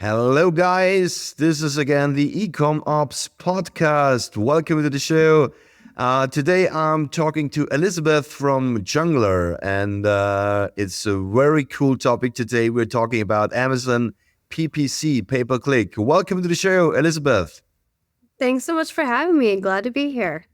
Hello, guys. This is again the Ecom Ops podcast. Welcome to the show. Today I'm talking to Elizabeth from Jungler, and it's a very cool topic today. We're talking about Amazon PPC, pay-per-click. Welcome to the show, Elizabeth. Thanks so much for having me. Glad to be here.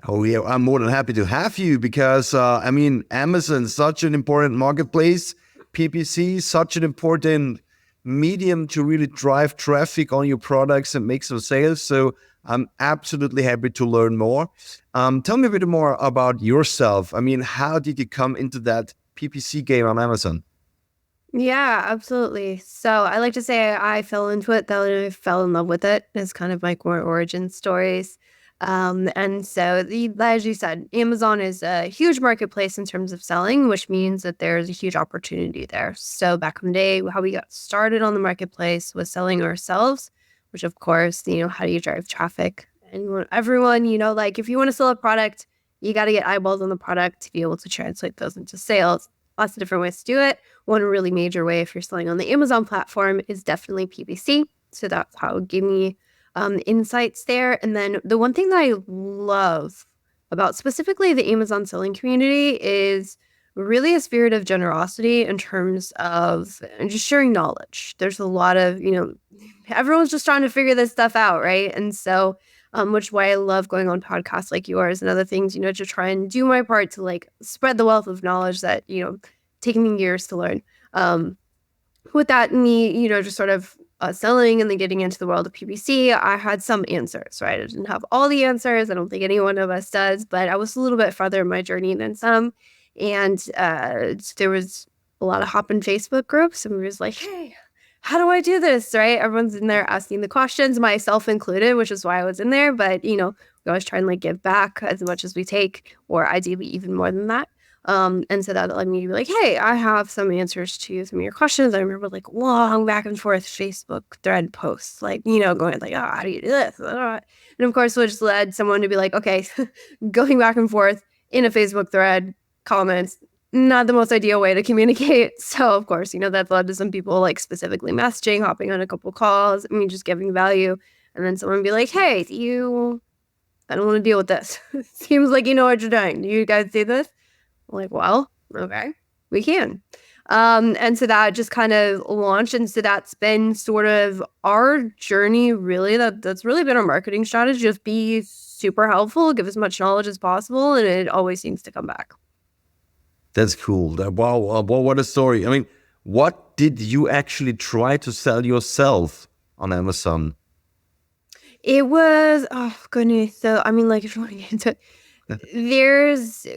Oh, yeah, I'm more than happy to have you because, Amazon is such an important marketplace. PPC, such an important medium to really drive traffic on your products and make some sales. So I'm absolutely happy to learn more. Tell me a bit more about yourself. How did you come into that PPC game on Amazon? Yeah, absolutely. So I like to say I fell into it, then I fell in love with it. It's kind of like more origin stories. As you said, Amazon is a huge marketplace in terms of selling, which means that there's a huge opportunity there. So back in the day, how we got started on the marketplace was selling ourselves, which of course, how do you drive traffic? And everyone, like if you want to sell a product, you got to get eyeballs on the product to be able to translate those into sales. Lots of different ways to do it. One really major way, if you're selling on the Amazon platform, is definitely PPC. So that's how it gave me insights there. And then the one thing that I love about specifically the Amazon selling community is really a spirit of generosity in terms of just sharing knowledge. There's a lot of, everyone's just trying to figure this stuff out, right? And so, which is why I love going on podcasts like yours and other things, to try and do my part to like spread the wealth of knowledge that, taking me years to learn. With that, me, just sort of selling and then getting into the world of PPC, I had some answers, right? I didn't have all the answers. I don't think any one of us does, but I was a little bit farther in my journey than some. And there was a lot of hop in Facebook groups, and we was like, hey, how do I do this, right? Everyone's in there asking the questions, myself included, which is why I was in there. But, we always try and like give back as much as we take, or ideally even more than that. And so that led me to be like, hey, I have some answers to some of your questions. I remember like long back and forth Facebook thread posts, like, going like, oh, how do you do this? And of course, which led someone to be like, okay, going back and forth in a Facebook thread, comments, not the most ideal way to communicate. So of course, that led to some people like specifically messaging, hopping on a couple calls, just giving value. And then someone would be like, hey, I don't want to deal with this. Seems like you know what you're doing. Do you guys see this? I'm like, well, okay, we can. And so that just kind of launched. And so that's been sort of our journey, really. That's really been our marketing strategy. Just be super helpful, give as much knowledge as possible. And it always seems to come back. That's cool. Wow, what a story. What did you actually try to sell yourself on Amazon? It was, oh, goodness. So, like, if you want to get into it, there's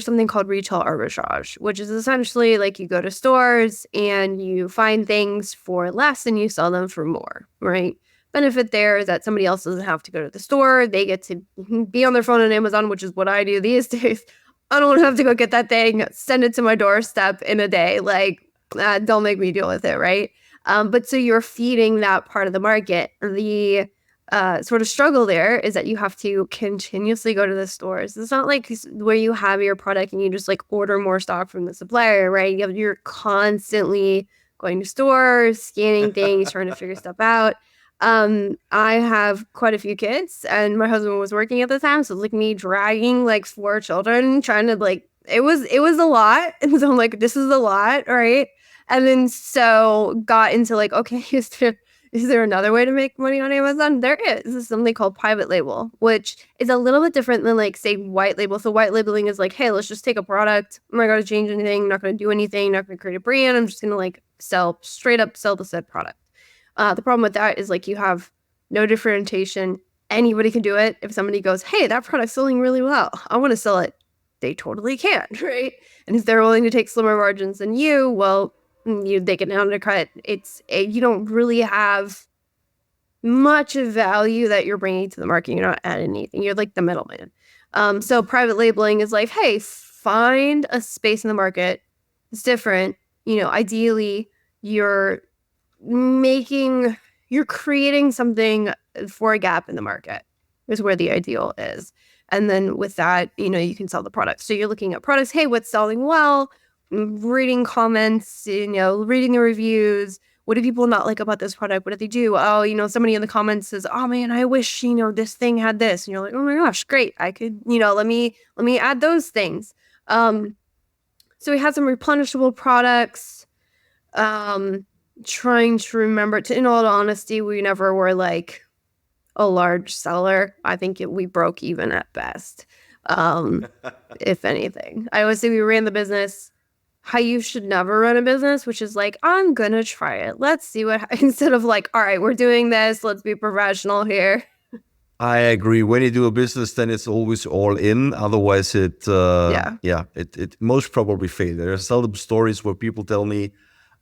something called retail arbitrage, which is essentially like you go to stores and you find things for less and you sell them for more, right? Benefit there is that somebody else doesn't have to go to the store. They get to be on their phone on Amazon, which is what I do these days. I don't have to go get that thing, send it to my doorstep in a day. Like, don't make me deal with it, right? But so you're feeding that part of the market. The sort of struggle there is that you have to continuously go to the stores. It's not like where you have your product and you just like order more stock from the supplier, right? You're constantly going to stores, scanning things, trying to figure stuff out. I have quite a few kids, and my husband was working at the time, so it's like me dragging like 4 children, trying to like it was a lot, and so I'm like, this is a lot, right? And then so got into like, okay, is there another way to make money on Amazon? There is. This is something called private label, which is a little bit different than like say white label. So white labeling is like, hey, let's just take a product. I'm not going to change anything. I'm not going to do anything. Not going to create a brand. I'm just going to like straight up sell the said product. The problem with that is like you have no differentiation. Anybody can do it. If somebody goes, hey, that product's selling really well, I want to sell it. They totally can, right? And if they're willing to take slimmer margins than you, well, they can undercut. You don't really have much value that you're bringing to the market. You're not adding anything. You're like the middleman. So private labeling is like, hey, find a space in the market. It's different. Ideally, you're creating something for a gap in the market is where the ideal is. And then with that, you can sell the product. So you're looking at products. Hey, what's selling well? Reading comments, reading the reviews. what do people not like about this product? What do they do? Oh, somebody in the comments says, oh man, I wish, this thing had this. And you're like, oh my gosh, great. I could, let me add those things. So we had some replenishable products. Trying to remember, in all honesty, we never were like a large seller. I think we broke even at best. If anything, I always say we ran the business how you should never run a business, which is like, I'm gonna try it. Let's see instead of like, all right, we're doing this. Let's be professional here. I agree. When you do a business, then it's always all in. Otherwise, it most probably fail. There are seldom stories where people tell me,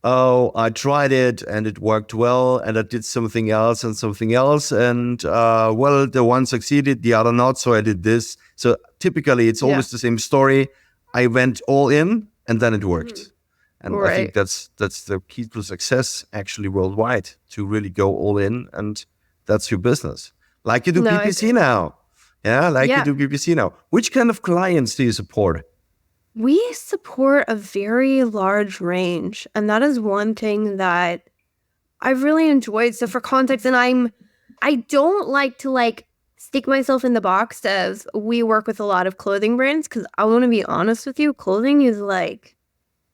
oh, I tried it and it worked well, and I did something else and something else, and well, the one succeeded, the other not, so I did this. So typically, it's always the same story. I went all in, and then it worked. And I think that's the key to success actually worldwide, to really go all in, and that's your business. Like you do PPC now. Yeah, you do PPC now. Which kind of clients do you support? We support a very large range, and that is one thing that I've really enjoyed. So for context, and I don't like to stick myself in the box of we work with a lot of clothing brands, because I want to be honest with you, clothing is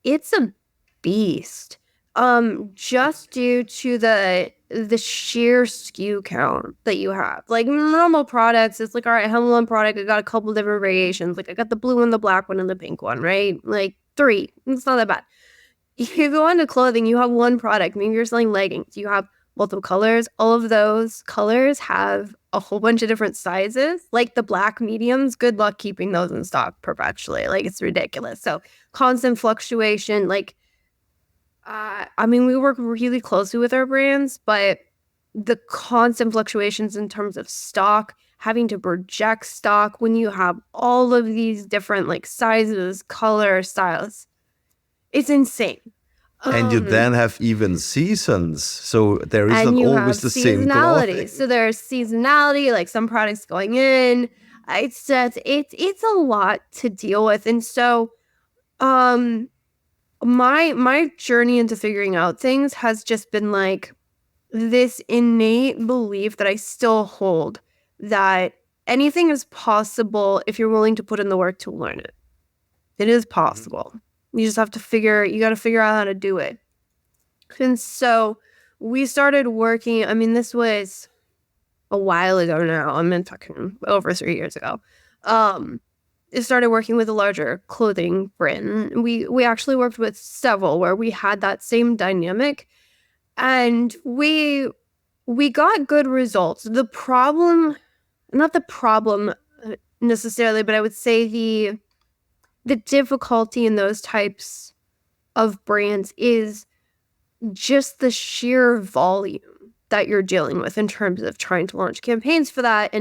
it's a beast. Just due to the sheer SKU count that you have. Like normal products, it's like, all right, I have one product, I got a couple different variations. Like I got the blue one, the black one, and the pink one, right? Like 3. It's not that bad. If you go into clothing, you have one product. Maybe you're selling leggings. You have multiple colors. All of those colors have a whole bunch of different sizes. Like the black mediums, good luck keeping those in stock perpetually. Like it's ridiculous. So constant fluctuation, we work really closely with our brands, but the constant fluctuations in terms of stock, having to project stock when you have all of these different sizes, color, styles, it's insane. And you then have even seasons, so there isn't always the same clothing. So there's seasonality, like some products going in. It's a lot to deal with, and so my journey into figuring out things has just been this innate belief that I still hold, that anything is possible if you're willing to put in the work to learn it. It is possible. You just have to figure out how to do it. And so we started working, this was a while ago now. I'm talking over 3 years ago. It started working with a larger clothing brand. We actually worked with several where we had that same dynamic, and we got good results. Not the problem necessarily, but I would say the difficulty in those types of brands is just the sheer volume that you're dealing with in terms of trying to launch campaigns for that.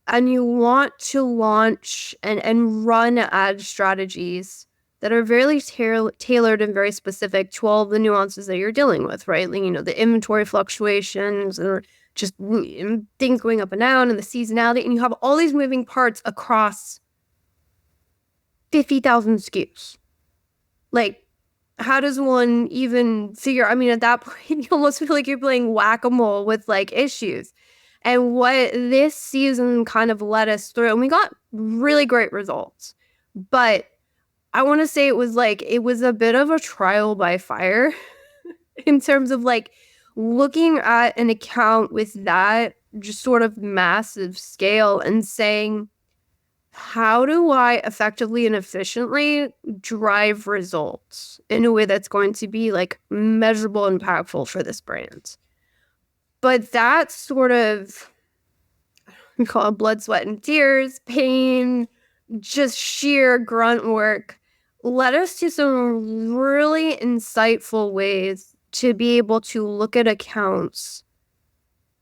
And you want to launch and run ad strategies that are very tailored and very specific to all the nuances that you're dealing with, right? The inventory fluctuations or just things going up and down and the seasonality. And you have all these moving parts across 50,000 SKUs. How does one even figure? At that point, you almost feel like you're playing whack-a-mole with issues. And what this season kind of led us through, and we got really great results, but I want to say it was a bit of a trial by fire in terms of looking at an account with that just sort of massive scale and saying, how do I effectively and efficiently drive results in a way that's going to be measurable and impactful for this brand? But that sort of, we call it blood, sweat, and tears, pain, just sheer grunt work, led us to some really insightful ways to be able to look at accounts.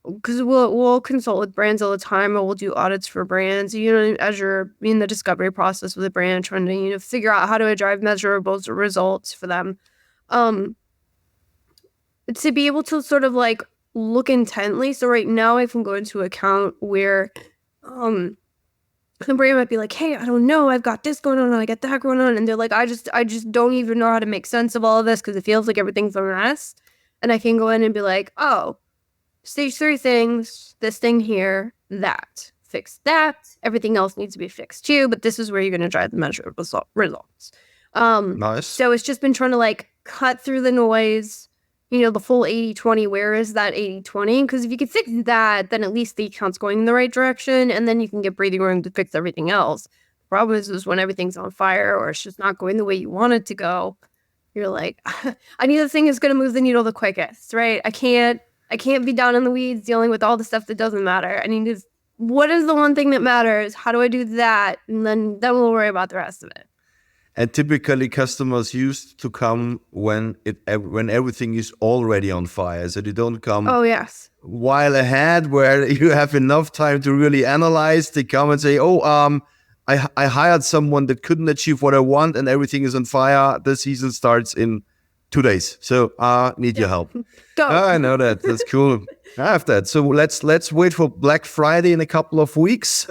Because we'll consult with brands all the time, or we'll do audits for brands, as you're in the discovery process with a brand, trying to, figure out how do I drive measurable results for them. To be able to sort of look intently. So right now I can go into an account where the brand might be like, hey, I don't know, I've got this going on and I got that going on. And they're like, I just don't even know how to make sense of all of this because it feels like everything's a mess. And I can go in and be like, oh, stage 3 things, this thing here, that. Fix that. Everything else needs to be fixed too, but this is where you're going to drive the measure of results. Nice. So it's just been trying to like cut through the noise, the full 80-20. Where is that 80-20? Because if you can fix that, then at least the account's going in the right direction, and then you can get breathing room to fix everything else. The problem is when everything's on fire or it's just not going the way you want it to go, you're like, I need the thing that's going to move the needle the quickest, right? I can't be down in the weeds dealing with all the stuff that doesn't matter. I need to, what is the one thing that matters? How do I do that? And then we'll worry about the rest of it. And typically customers used to come when everything is already on fire. So they don't come while ahead where you have enough time to really analyze. They come and say, I hired someone that couldn't achieve what I want and everything is on fire. The season starts in 2 days. So I need your help. Go. I know that. That's cool. I have that. So let's wait for Black Friday in a couple of weeks.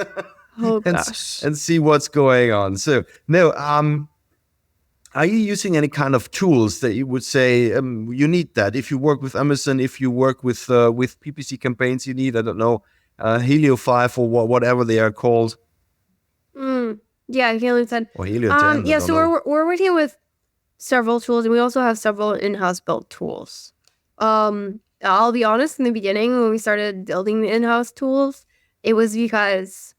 Oh gosh. and see what's going on. So no, are you using any kind of tools that you would say you need that? If you work with Amazon, if you work with PPC campaigns, you need, I don't know, Helio 5 or whatever they are called. Yeah, Helio 10. Or Helio 10. Yeah, so we're working with several tools, and we also have several in-house built tools. I'll be honest, in the beginning when we started building the in-house tools, it was because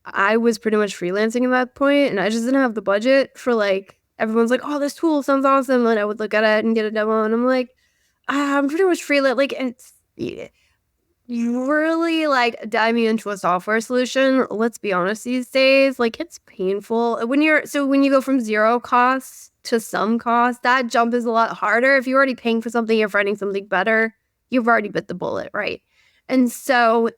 I was pretty much freelancing at that point, and I just didn't have the budget for like, everyone's like, oh, this tool sounds awesome. And I would look at it and get a demo, and I'm like, I'm pretty much freelance. Like, it's really like diving into a software solution. Let's be honest, these days, like, it's painful when you go from zero costs to some cost. That jump is a lot harder. If you're already paying for something, you're finding something better, you've already bit the bullet, right? And so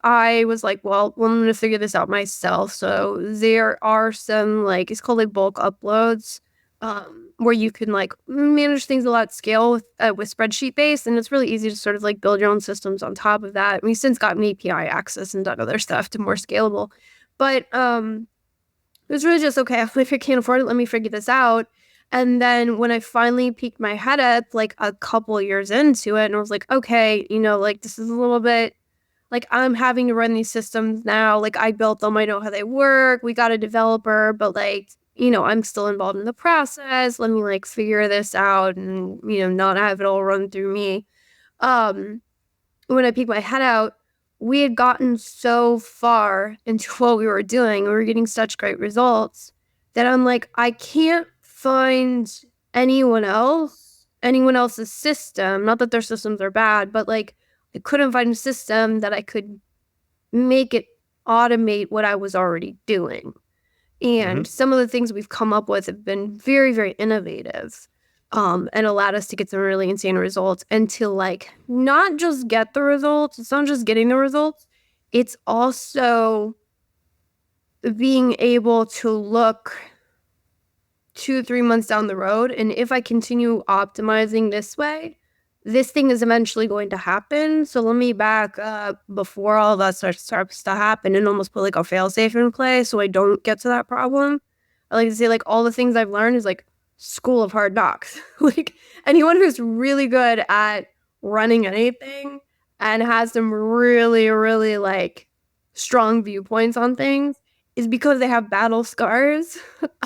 I was like, well, I'm going to figure this out myself. So there are some, like, it's called like bulk uploads, where you can like manage things a lot at scale with spreadsheet based. And it's really easy to sort of like build your own systems on top of that. We've since gotten API access and done other stuff to more scalable. But it was really just, okay, if I can't afford it, let me figure this out. And then when I finally peeked my head up, like a couple years into it, and I was like, okay, like this is a little bit, like I'm having to run these systems now. Like I built them, I know how they work. We got a developer, but like, I'm still involved in the process. Let me like figure this out and, not have it all run through me. When I peeked my head out, we had gotten so far into what we were doing. We were getting such great results that I'm like, I can't find anyone else's system. Not that their systems are bad, but like I couldn't find a system that I could make it automate what I was already doing. And some of the things we've come up with have been very, very innovative, and allowed us to get some really insane results, and to like not just get the results. It's not just getting the results. It's also being able to look 2-3 months down the road, and if I continue optimizing this way, this thing is eventually going to happen. So let me back up before all of that starts to happen and almost put like a fail-safe in place so I don't get to that problem. I like to say like all the things I've learned is like school of hard knocks. Like anyone who's really good at running anything and has some really, really like strong viewpoints on things is because they have battle scars.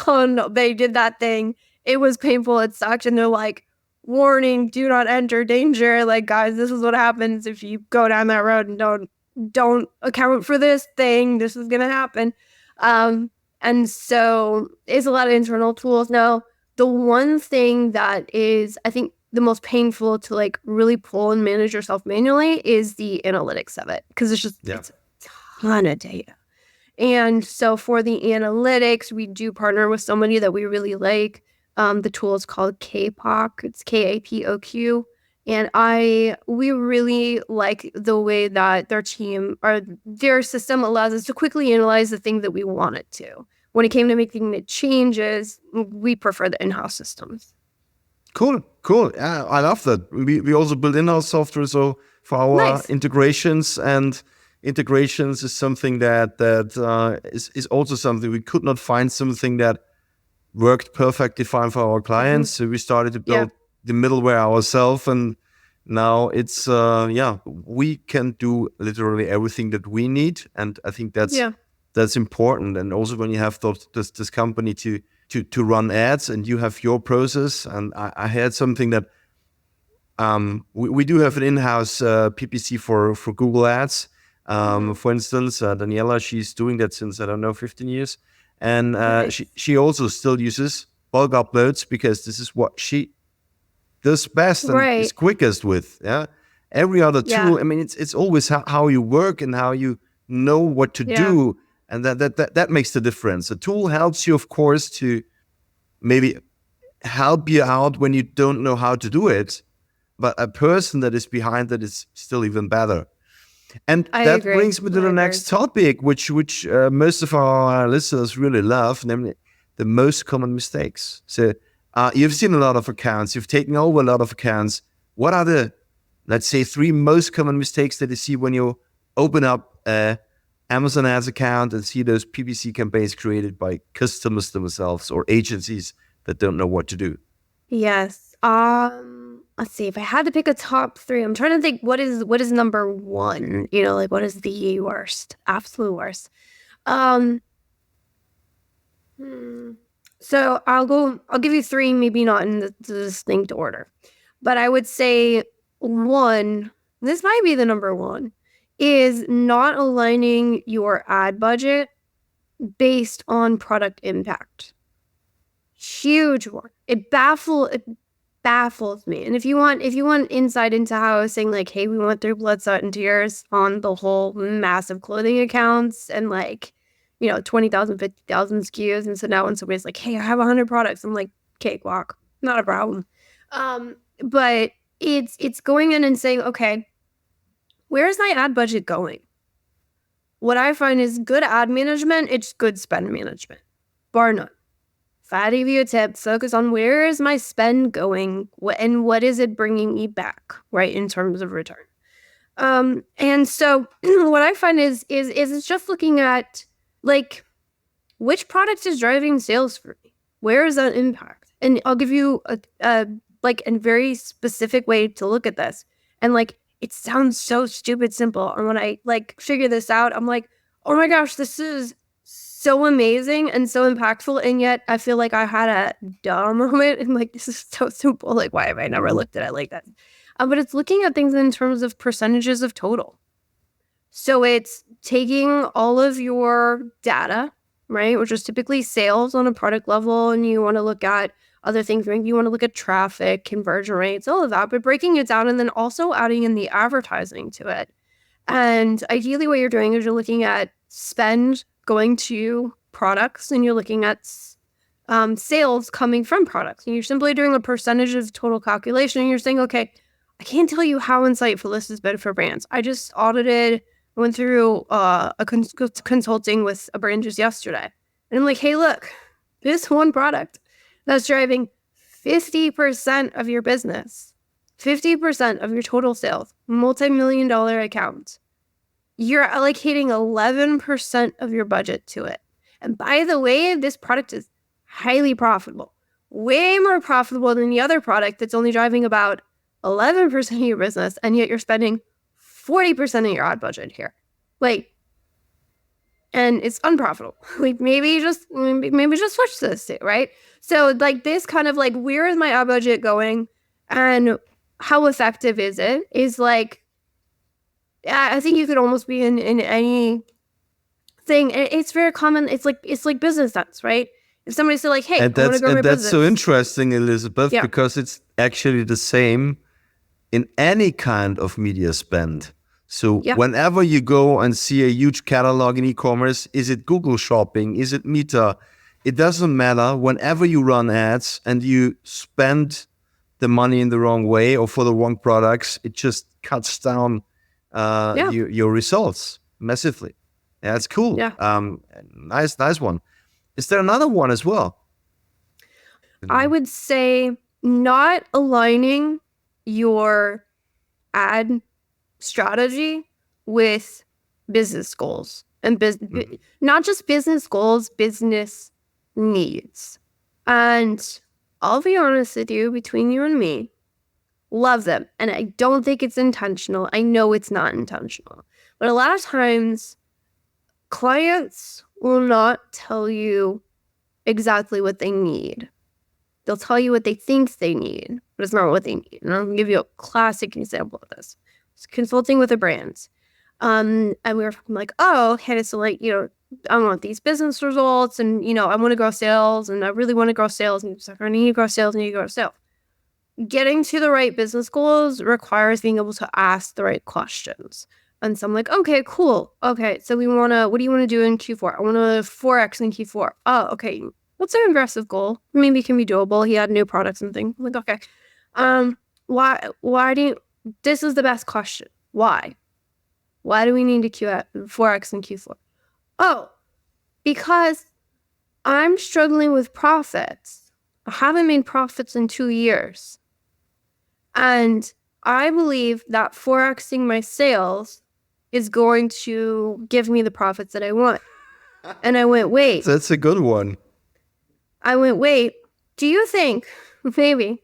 Oh no, they did that thing. It was painful. It sucked. And they're like, warning, do not enter danger. Like, guys, this is what happens if you go down that road and don't account for this thing. This is going to happen. And so it's a lot of internal tools. Now, the one thing that is, I think, the most painful to like really pull and manage yourself manually is the analytics of it. Because it's just it's a ton of data. And so for the analytics, we do partner with somebody that we really like. The tool is called KPOC. It's KAPOQ. And we really like the way that their system allows us to quickly analyze the thing that we want it to. When it came to making the changes, we prefer the in-house systems. Cool. Yeah, I love that. We also build in-house software, so for our integrations, and integrations is something that is also something we could not find something that worked perfectly fine for our clients. So we started to build the middleware ourselves, and Now it's we can do literally everything that we need, and I think that's important. And also when you have this company to run ads, and you have your process. And I had something that we do have an in-house PPC for Google Ads. For instance, Daniela, she's doing that since, I don't know, 15 years. And Nice. she also still uses bulk uploads because this is what she does best and is Right. quickest with. Yeah. Every other Yeah. tool, I mean, it's always how you work and how you know what to Yeah. do. And that makes the difference. A tool helps you, of course, to maybe help you out when you don't know how to do it. But a person that is behind that is still even better. And I that agree. brings me to I the agree. next topic, which most of our listeners really love, namely the most common mistakes. So you've seen a lot of accounts, you've taken over a lot of accounts. What are the, let's say, 3 most common mistakes that you see when you open up a Amazon Ads account and see those PPC campaigns created by customers themselves or agencies that don't know what to do? Yes. Let's see. If I had to pick a top 3, I'm trying to think what is number 1. Like what is the worst, absolute worst. So I'll give you 3, maybe not in the distinct order, but I would say 1, this might be the number 1, is not aligning your ad budget based on product impact. Huge one. It baffles me. And if you want insight into how I was saying, like, hey, we went through blood, sweat, and tears on the whole massive clothing accounts and 20,000, 50,000 SKUs. And so now when somebody's like, hey, I have 100 products, I'm like, cakewalk, not a problem. But it's going in and saying, okay, where is my ad budget going? What I find is good ad management, it's good spend management, bar none. If I had to give you a tip, focus on where is my spend going and what is it bringing me back, right, in terms of return. And so what I find is it's just looking at, like, which product is driving sales for me? Where is that impact? And I'll give you a very specific way to look at this. And it sounds so stupid simple. And when I figure this out, I'm like, oh my gosh, this is so amazing and so impactful. And yet I feel like I had a dumb moment and this is so simple. Like, why have I never looked at it like that? But it's looking at things in terms of percentages of total. So it's taking all of your data, right, which is typically sales on a product level, and you want to look at other things. You want to look at traffic, conversion rates, all of that, but breaking it down and then also adding in the advertising to it. And ideally what you're doing is you're looking at spend going to products, and you're looking at sales coming from products. And you're simply doing a percentage of total calculation, and you're saying, okay, I can't tell you how insightful this has been for brands. I just went through a consulting with a brand just yesterday. And I'm like, hey, look, this one product that's driving 50% of your business, 50% of your total sales, multi-million-dollar account, you're allocating 11% of your budget to it. And by the way, this product is highly profitable, way more profitable than the other product that's only driving about 11% of your business, and yet you're spending 40% of your ad budget here. And it's unprofitable. Maybe just switch this, right? So this kind of where is my ad budget going and how effective is it? Is I think you could almost be in any thing. It's very common. It's like business sense, right? If somebody said hey, And I want to grow my that's business. so interesting, Elizabeth, Yeah. because it's actually the same in any kind of media spend. So whenever you go and see a huge catalog in e-commerce, is it Google Shopping? Is it Meta? It doesn't matter. Whenever you run ads and you spend the money in the wrong way or for the wrong products, it just cuts down your results massively. Yeah, it's cool. Yeah. Nice one. Is there another one as well? I would say not aligning your ad strategy with business goals and not just business goals, business needs. And I'll be honest with you, between you and me, Love them. And I don't think it's intentional. I know it's not intentional. But a lot of times, clients will not tell you exactly what they need. They'll tell you what they think they need, but it's not what they need. And I'll give you a classic example of this. I was consulting with a brand. And we were like, oh, okay, so like, I want these business results and, I want to grow sales and I really want to grow sales. And it's like, I need to grow sales, I need to grow sales. Getting to the right business goals requires being able to ask the right questions. And so I'm like, okay, cool. Okay, so what do you want to do in Q4? I want to 4X in Q4. Oh, okay. What's an aggressive goal? Maybe it can be doable. He had new products and things. I'm like, okay. This is the best question. Why? Why do we need to 4X in Q4? Oh, because I'm struggling with profits. I haven't made profits in 2 years. And I believe that 4Xing my sales is going to give me the profits that I want. And I went, wait. That's a good one. I went, wait, do you think, maybe,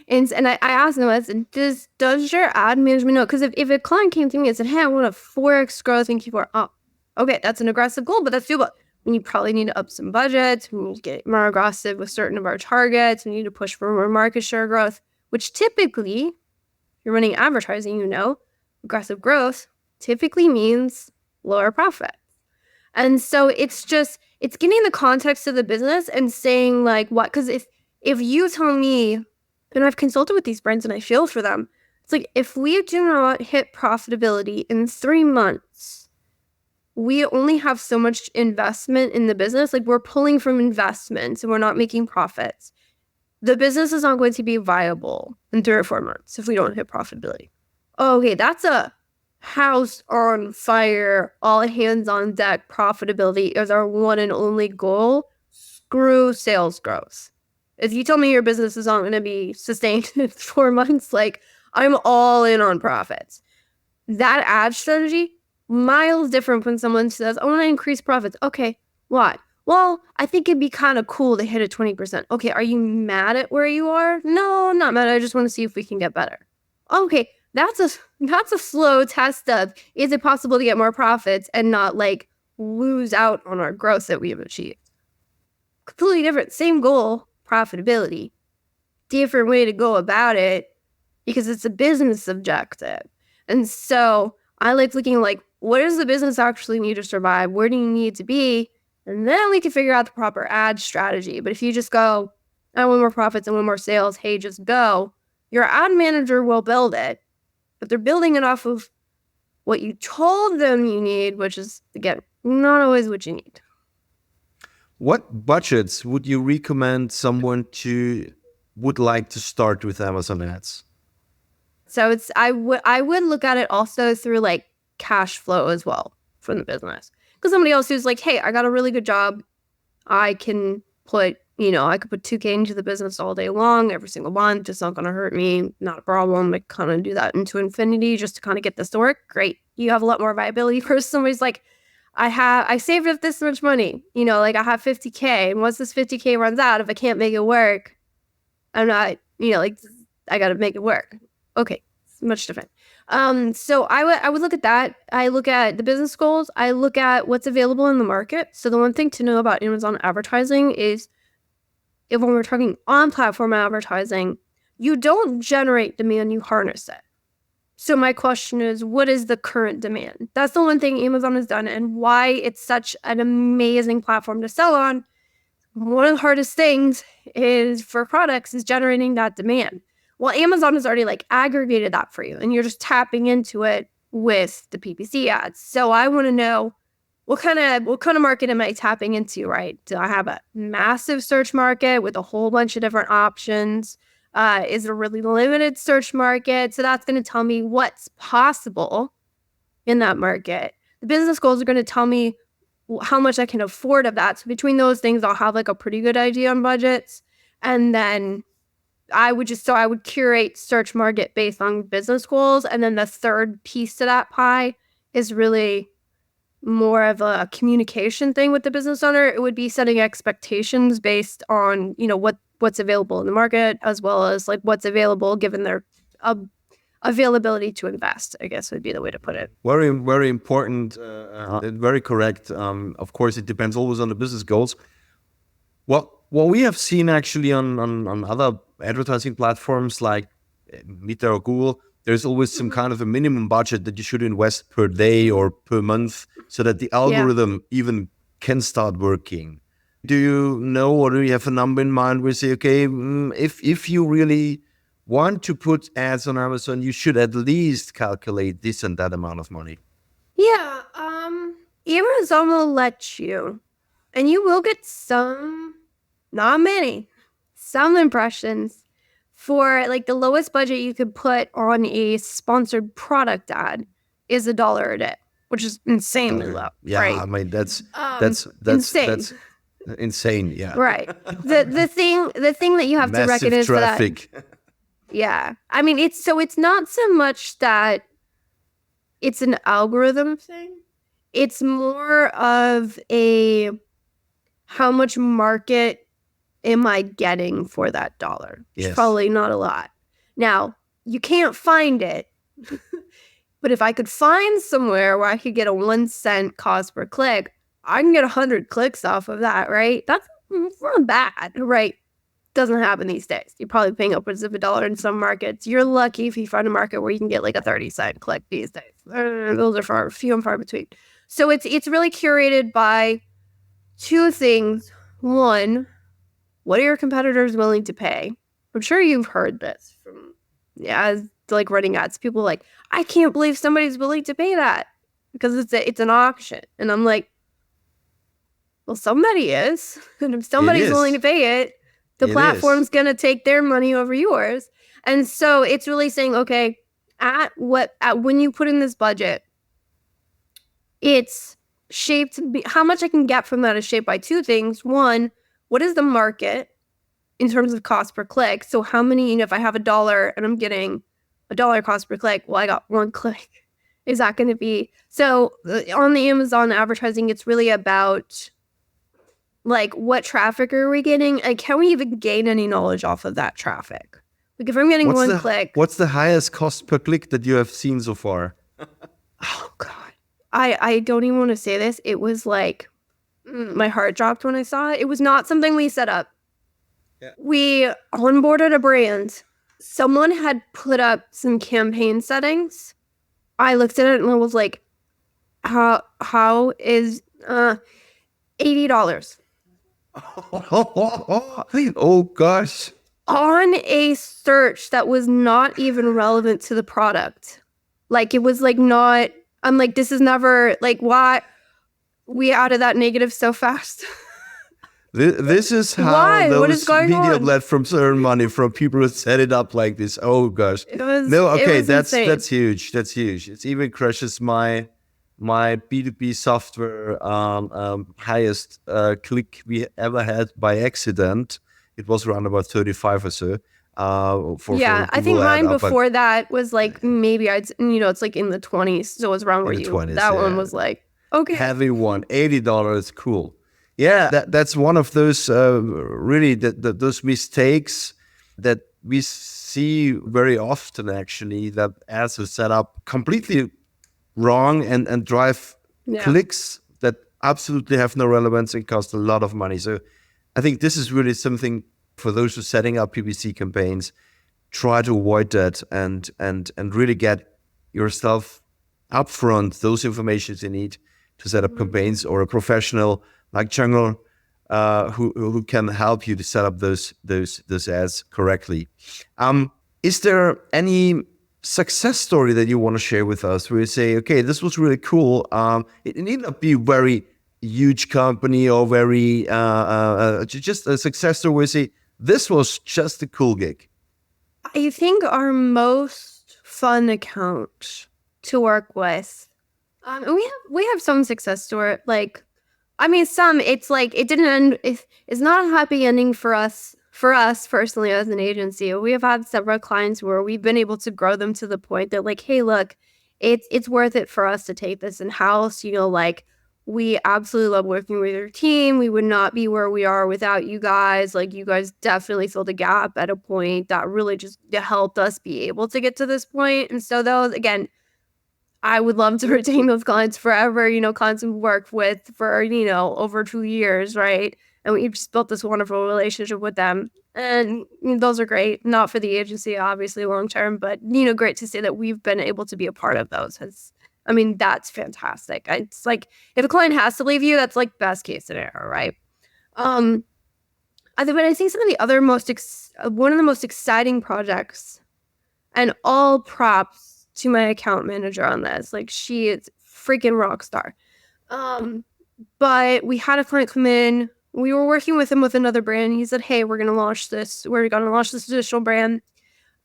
and I asked them, I said, does your ad management know? Because if a client came to me and said, hey, I want a 4X growth in Q4, oh, okay, that's an aggressive goal, but that's doable. We probably need to up some budgets. We need to get more aggressive with certain of our targets. We need to push for more market share growth, which typically, if you're running advertising, aggressive growth typically means lower profit. And so it's getting the context of the business and saying like what, because if you tell me, and I've consulted with these brands and I feel for them, it's like if we do not hit profitability in 3 months, we only have so much investment in the business. Like we're pulling from investments and we're not making profits. The business is not going to be viable in 3 or 4 months if we don't hit profitability. Okay, that's a house on fire, all hands on deck profitability is our one and only goal. Screw sales growth. If you tell me your business is not going to be sustained in 4 months, like I'm all in on profits. That ad strategy, miles different when someone says, I want to increase profits. Okay, why? Well, I think it'd be kind of cool to hit a 20%. Okay, are you mad at where you are? No, I'm not mad. I just want to see if we can get better. Okay, that's a slow test of, is it possible to get more profits and not like lose out on our growth that we have achieved? Completely different, same goal, profitability, different way to go about it because it's a business objective. And so I like looking like, what does the business actually need to survive? Where do you need to be? And then we can figure out the proper ad strategy. But if you just go, I want more profits, I want more sales, hey, just go, your ad manager will build it. But they're building it off of what you told them you need, which is, again, not always what you need. What budgets would you recommend someone would like to start with Amazon ads? So I would look at it also through like cash flow as well from the business. Because somebody else who's like, hey, I got a really good job. I can put, I could put 2K into the business all day long, every single month. It's not going to hurt me. Not a problem. I kind of do that into infinity just to kind of get this to work. Great. You have a lot more viability versus somebody's like, I saved up this much money. Like I have 50K. And once this 50K runs out, if I can't make it work, I'm not, like I got to make it work. Okay. It's much different. So I would look at that. I look at the business goals. I look at what's available in the market. So the one thing to know about Amazon advertising is if when we're talking on platform advertising, you don't generate demand, you harness it. So my question is, what is the current demand? That's the one thing Amazon has done and why it's such an amazing platform to sell on. One of the hardest things is for products is generating that demand. Well, Amazon has already like aggregated that for you and you're just tapping into it with the PPC ads. So I want to know what kind of market am I tapping into, right? Do I have a massive search market with a whole bunch of different options? Is it a really limited search market? So that's going to tell me what's possible in that market. The business goals are going to tell me how much I can afford of that. So between those things, I'll have like a pretty good idea on budgets. And then I would curate search market based on business goals. And then the third piece to that pie is really more of a communication thing with the business owner. It would be setting expectations based on, what's available in the market, as well as like what's available given their availability to invest, I guess would be the way to put it. Very, very important, very correct. Of course, it depends always on the business goals. What we have seen actually on other advertising platforms like Meta or Google, there's always some kind of a minimum budget that you should invest per day or per month so that the algorithm even can start working. Do you know, or do you have a number in mind where you say, okay, if you really want to put ads on Amazon, you should at least calculate this and that amount of money? Yeah, Amazon will let you, and you will get some, not many, some impressions for like the lowest budget you could put on a sponsored product ad is $1 a day, which is insanely low. Yeah, right? I mean that's insane. That's insane. Yeah, right. The thing that you have to reckon is traffic. that. Yeah, I mean it's not so much that it's an algorithm thing. It's more of a how much market am I getting for that dollar? Yes. It's probably not a lot. Now, you can't find it. But if I could find somewhere where I could get a 1 cent cost per click, I can get 100 clicks off of that, right? That's not bad, right? Doesn't happen these days. You're probably paying upwards of $1 in some markets. You're lucky if you find a market where you can get like a 30-cent click these days. Those are few and far between. So it's really curated by two things. One, what are your competitors willing to pay? I'm sure you've heard this from like running ads. People are like, I can't believe somebody's willing to pay that because it's an auction. And I'm like, well, somebody is. And if somebody's willing to pay it, the platform's going to take their money over yours. And so it's really saying, okay, when you put in this budget, it's shaped, how much I can get from that is shaped by two things. One, what is the market in terms of cost per click? So how many, if I have $1 and I'm getting $1 cost per click, well, I got 1 click. Is that going to be, so on the Amazon advertising, it's really about like, what traffic are we getting? Like, can we even gain any knowledge off of that traffic? Like, if I'm getting one click. What's the highest cost per click that you have seen so far? Oh, God. I don't even want to say this. It was like, my heart dropped when I saw it. It was not something we set up. Yeah. We onboarded a brand. Someone had put up some campaign settings. I looked at it and I was like, how is $80? Oh gosh. On a search that was not even relevant to the product. Like, it was like not, I'm like, this is never, like, why we out of that negative so fast? This is how why? Those media platforms earn money from people who set it up like this. Oh gosh. That's huge. That's huge. It even crushes my B2B software highest click we ever had by accident. It was around about 35 or so. I think mine before that was like, maybe it's like in the 20s. So it was around where one was like, okay. Heavy one, $80, cool. Yeah, that's one of those really those mistakes that we see very often actually, that ads are set up completely wrong and drive clicks that absolutely have no relevance and cost a lot of money. So I think this is really something for those who are setting up PPC campaigns. Try to avoid that and really get yourself upfront those informations you need to set up campaigns, or a professional like Jungle who can help you to set up those ads correctly. Is there any success story that you want to share with us where you say, okay, this was really cool? It need not be very huge company or very just a success story where you say, this was just a cool gig. I think our most fun account to work with, we have some success story. Like, I mean, some, it's like, it didn't end, it's not a happy ending for us personally as an agency. We have had several clients where we've been able to grow them to the point that like, hey, look, it's worth it for us to take this in-house. Like, We absolutely love working with your team. We would not be where we are without you guys. Like, you guys definitely filled a gap at a point that really just helped us be able to get to this point. And so those, again, I would love to retain those clients forever, clients we've worked with for, over 2 years, right? And we've just built this wonderful relationship with them. And those are great, not for the agency, obviously, long term, but, great to see that we've been able to be a part of those. That's fantastic. It's like, if a client has to leave you, that's like best case scenario, right? But I think some of the other one of the most exciting projects, and all props to my account manager on this. Like, she is freaking rock star. But we had a client come in. We were working with him with another brand. He said, hey, we're going to launch this. We're going to launch this additional brand.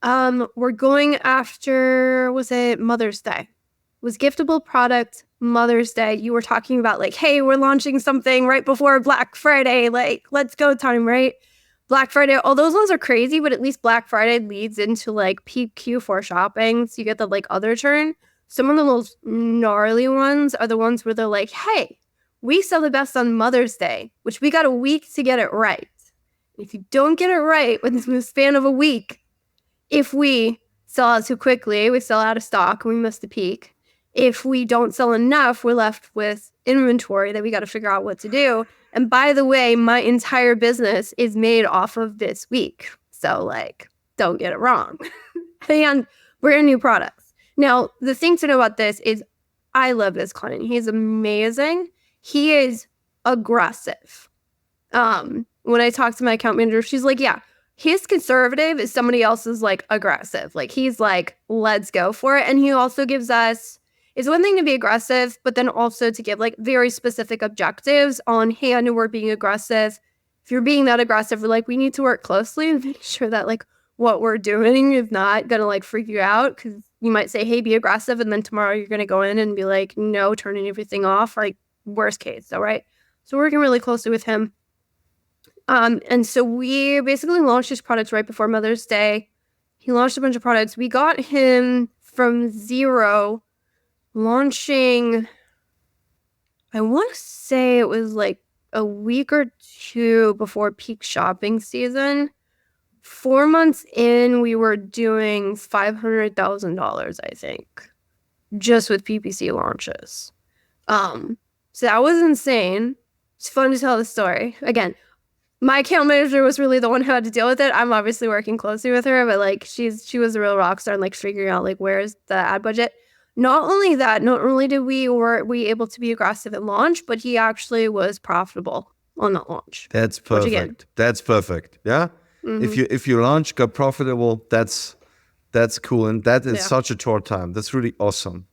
We're going after, was it Mother's Day? It was giftable product, Mother's Day. You were talking about like, hey, we're launching something right before Black Friday. Like, let's go time, right? Black Friday, all those ones are crazy, but at least Black Friday leads into like peak Q4 shopping. So you get the like other turn. Some of the most gnarly ones are the ones where they're like, hey, we sell the best on Mother's Day, which we got a week to get it right. If you don't get it right within the span of a week, if we sell out too quickly, we sell out of stock and we miss the peak. If we don't sell enough, we're left with inventory that we got to figure out what to do. And by the way, my entire business is made off of this week. So like, don't get it wrong. And brand new products. Now, the thing to know about this is I love this client. He's amazing. He is aggressive. When I talk to my account manager, she's like, yeah, his conservative is somebody else's like aggressive. Like, he's like, let's go for it. And he also gives us, it's one thing to be aggressive, but then also to give like very specific objectives on, hey, I know we're being aggressive. If you're being that aggressive, we're like, we need to work closely and make sure that like what we're doing is not going to like freak you out. Cause you might say, hey, be aggressive. And then tomorrow you're going to go in and be like, no, turning everything off, like worst case. All right. So we're working really closely with him. And so we basically launched his products right before Mother's Day. He launched a bunch of products. We got him from zero, launching, I want to say it was like a week or two before peak shopping season. 4 months in, we were doing $500,000, I think, just with PPC launches. So that was insane. It's fun to tell the story. Again, my account manager was really the one who had to deal with it. I'm obviously working closely with her, but like she was a real rock star and like figuring out like where's the ad budget. Not only that, not only did were we able to be aggressive at launch, but he actually was profitable on that launch. That's perfect. Again, that's perfect. Yeah. Mm-hmm. If you launch, got profitable, that's cool. And that is such a short time. That's really awesome.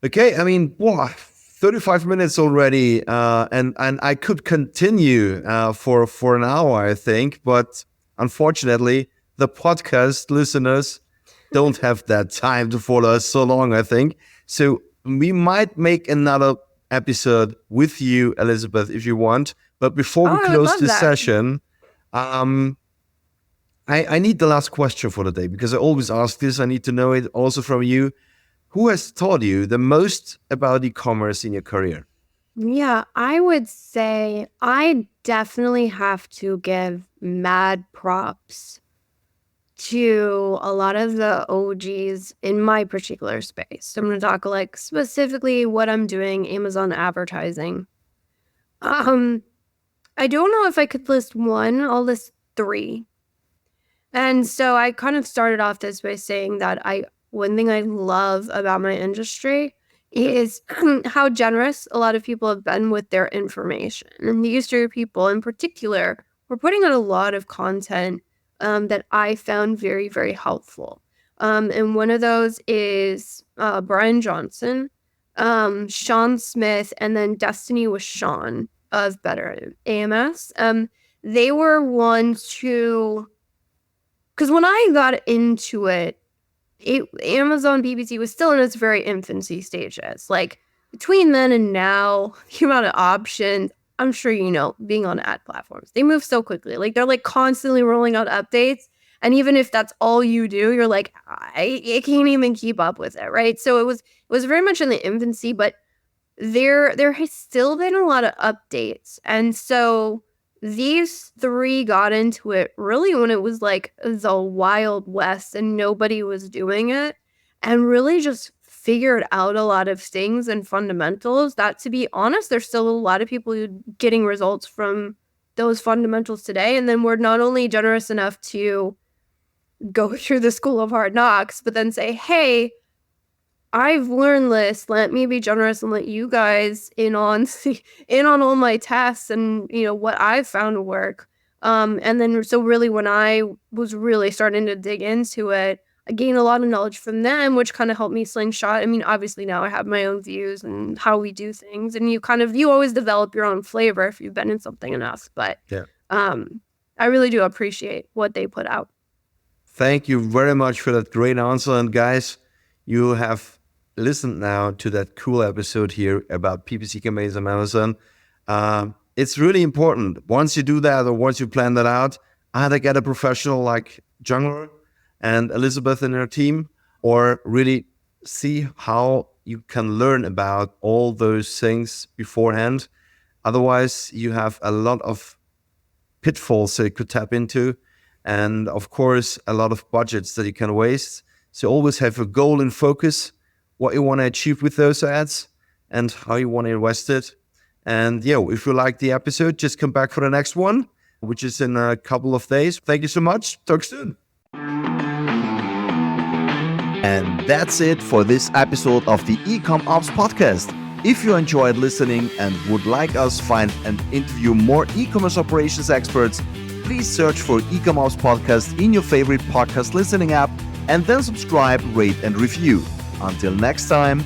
Okay. I mean, wow, 35 minutes already. And I could continue for an hour, I think. But unfortunately, the podcast listeners don't have that time to follow us so long, I think. So we might make another episode with you, Elizabeth, if you want. But before we close this session, I need the last question for the day, because I always ask this. I need to know it also from you. Who has taught you the most about e-commerce in your career? Yeah, I would say I definitely have to give mad props to a lot of the OGs in my particular space. So I'm going to talk like specifically what I'm doing, Amazon advertising. I don't know if I could list one. I'll list three. And so I kind of started off this by saying that one thing I love about my industry is how generous a lot of people have been with their information. And these three people in particular were putting out a lot of content that I found very, very helpful. And one of those is Brian Johnson, Sean Smith, and then Destiny with Sean of Better AMS. They were ones who, because when I got into it, Amazon PPC was still in its very infancy stages. Like between then and now, the amount of options, I'm sure you know, being on ad platforms, they move so quickly. Like they're like constantly rolling out updates. And even if that's all you do, you're like, I can't even keep up with it, right? So it was very much in the infancy, but there has still been a lot of updates. And so these three got into it really when it was like the Wild West and nobody was doing it, and really just figured out a lot of things and fundamentals that, to be honest, there's still a lot of people getting results from those fundamentals today. And then we're not only generous enough to go through the school of hard knocks, but then say, hey, I've learned this. Let me be generous and let you guys in on all my tests and what I've found to work. And then so really when I was really starting to dig into it, I gained a lot of knowledge from them, which kind of helped me slingshot. I mean, obviously now I have my own views and how we do things, and you always develop your own flavor if you've been in something enough. But I really do appreciate what they put out. Thank you very much for that great answer. And guys, you have listened now to that cool episode here about PPC campaigns on Amazon. It's really important. Once you do that, or once you plan that out, either get a professional like Jungler and Elizabeth and her team, or really see how you can learn about all those things beforehand. Otherwise, you have a lot of pitfalls that you could tap into, and of course, a lot of budgets that you can waste. So always have a goal in focus, what you want to achieve with those ads and how you want to invest it. And if you like the episode, just come back for the next one, which is in a couple of days. Thank you so much. Talk soon. And that's it for this episode of the Ecom Ops Podcast. If you enjoyed listening and would like us find and interview more e-commerce operations experts, please search for Ecom Ops Podcast in your favorite podcast listening app and then subscribe, rate, and review. Until next time,